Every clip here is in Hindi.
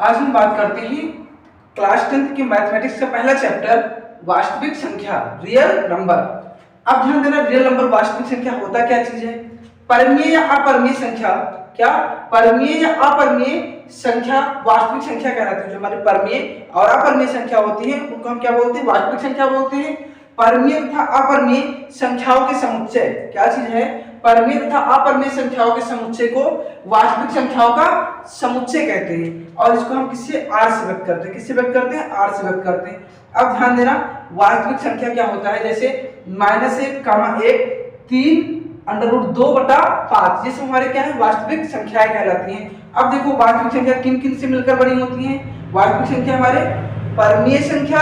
आज हम बात करते हैं क्लास 10th के मैथमेटिक्स का पहला चैप्टर वास्तविक संख्या रियल नंबर। अब ध्यान देना, रियल नंबर वास्तविक संख्या होता क्या चीज है? परमीय या अपरमीय संख्या। क्या परमीय या अपरमीय संख्या वास्तविक संख्या कहलाती है। जो हमारी परमीय और अपरमीय संख्या होती है उनको हम क्या बोलते हैं? वास्तविक संख्या बोलते हैं। परमीय तथा अपरमीय संख्याओं के समुच्चय क्या चीज है? परमीय तथा अपरमीय संख्याओं के समुच्चय को वास्तविक संख्याओं का समुच्चय कहते हैं और इसको हम किससे? आर से व्यक्त करते हैं। किससे व्यक्त करते हैं? आर से व्यक्त करते हैं। अब ध्यान देना, वास्तविक संख्या क्या होता है? जैसे -1, 3 √2/5 ये सब हमारे क्या है? वास्तविक संख्याएं कहलाती हैं। अब देखो वास्तविक संख्या किन किन से मिलकर बनी होती है? वास्तविक संख्या हमारे परमीय संख्या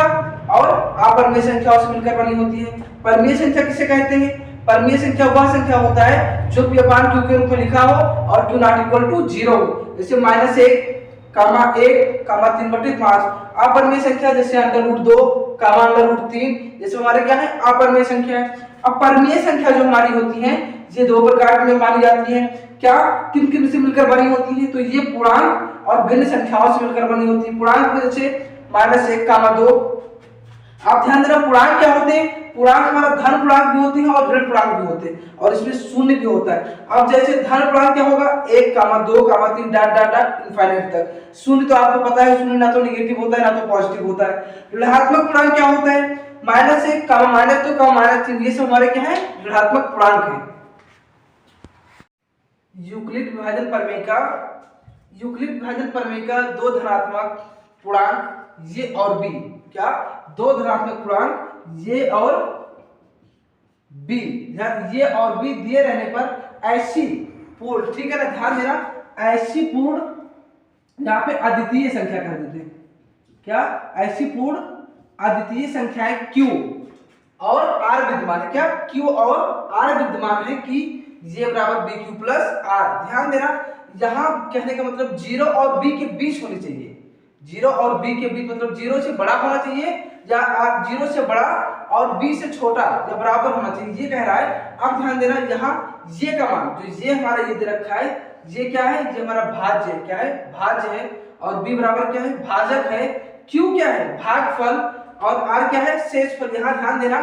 और अपरमीय संख्याओं से मिलकर बनी होती है। परमीय संख्या किसे कहते हैं? परमीय संख्या वह संख्या होता है जो P/Q के रूप में लिखा हो और Q ≠ 0 हो। जैसे -1, 1, 3/5। अपरमीय संख्या जैसे √2, √3 जैसे हमारे क्या है? अपरमीय संख्या है। अब परमीय संख्या जो हमारी होती है ये दो प्रकार में मानी जाती है। क्या किन किन से मिलकर बनी होती है? तो ये पूर्णांक और भिन्न संख्याओं से मिलकर बनी होती है। पूर्णांक जैसे -1, 2। आप ध्यान देना, पूर्णांक क्या होते हैं? पूर्णांक हमारा धन पूर्णांक भी होते हैं और ऋण पूर्णांक भी होते हैं और इसमें शून्य भी होता है। अब जैसे धन पूर्णांक क्या होगा? 1, 2, 3 इनफाइनाइट तक। शून्य तो आपको पता है, शून्य ना तो नेगेटिव होता है ना तो पॉजिटिव होता है। ऋणात्मक पूर्णांक क्या होता है? -1, -2, -3 ये सब हमारे क्या है? ऋणात्मक पूर्णांक है। यूक्लिड विभाजन प्रमेय का दो धनात्मक पूर्णांक ये और बी। क्या? दो धनात्मक पूर्णांक ये और बी, ये और बी दिए रहने पर ऐसी पूर्ण, ठीक है ना, ध्यान देना, ऐसी पूर्ण यहाँ पे अद्वितीय संख्या कर देते हैं। क्या? ऐसी पूर्ण अद्वितीय संख्याएं Q और R विद्यमान है। क्या? Q और R विद्यमान है कि ये बराबर BQ + R। ध्यान देना, यहाँ कहने का मतलब 0 और B के बीच होनी चाहिए। 0 और B के बीच मतलब 0 से बड़ा होना चाहिए या 0 से बड़ा और B से छोटा या बराबर होना चाहिए, ये कह रहा है। अब ध्यान देना, यहाँ ये का मान जो ये हमारा ये दे रखा है ये क्या है? ये हमारा भाज्य क्या है? भाज्य है। और B बराबर क्या है? भाजक है। Q क्या है? भागफल। और R क्या है? शेषफल। यहाँ ध्यान देना,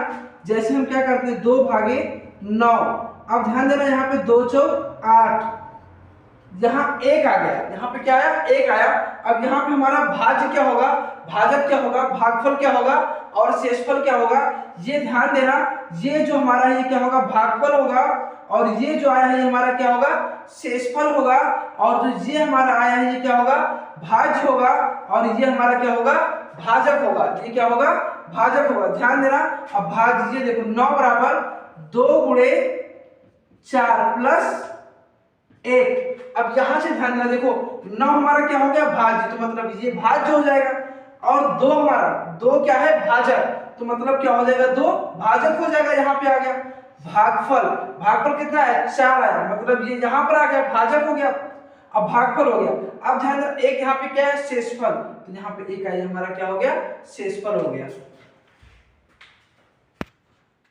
जैसे हम क्या करते हैं 2/9। अब ध्यान देना, यहाँ पे 2 × 8, यहाँ 1 आ गया। यहाँ पे क्या आया? 1 आया। अब यहाँ पे हमारा भाज्य क्या होगा? भाजक क्या होगा? भागफल क्या होगा? और शेषफल क्या होगा? ये ध्यान देना, ये जो हमारा ये क्या होगा? भागफल होगा और ये जो आया है ये हमारा क्या होगा? शेषफल होगा। और जो ये हमारा आया है ये क्या होगा? भाज्य होगा और ये हमारा क्या होगा? भाजक होगा। ये क्या होगा? भाजक होगा। ध्यान देना, अब भाज्य देखो 9 बराबर 2 × 4 + 1। अब यहां से ध्यान देना, देखो 9 हमारा क्या हो गया? भाज्य, तो मतलब ये भाज्य हो जाएगा। और 2 हमारा 2 क्या है? भाजक, तो मतलब क्या हो जाएगा? 2 भाजक हो जाएगा। यहाँ पे आ गया भागफल। भागफल कितना है? 4 आया, मतलब ये यहाँ पर आ गया भाजक हो गया, अब भागफल हो गया। अब ध्यान देना, एक यहाँ पे क्या है? शेषफल, तो यहाँ पे 1 आया, हमारा क्या हो गया? शेषफल हो गया।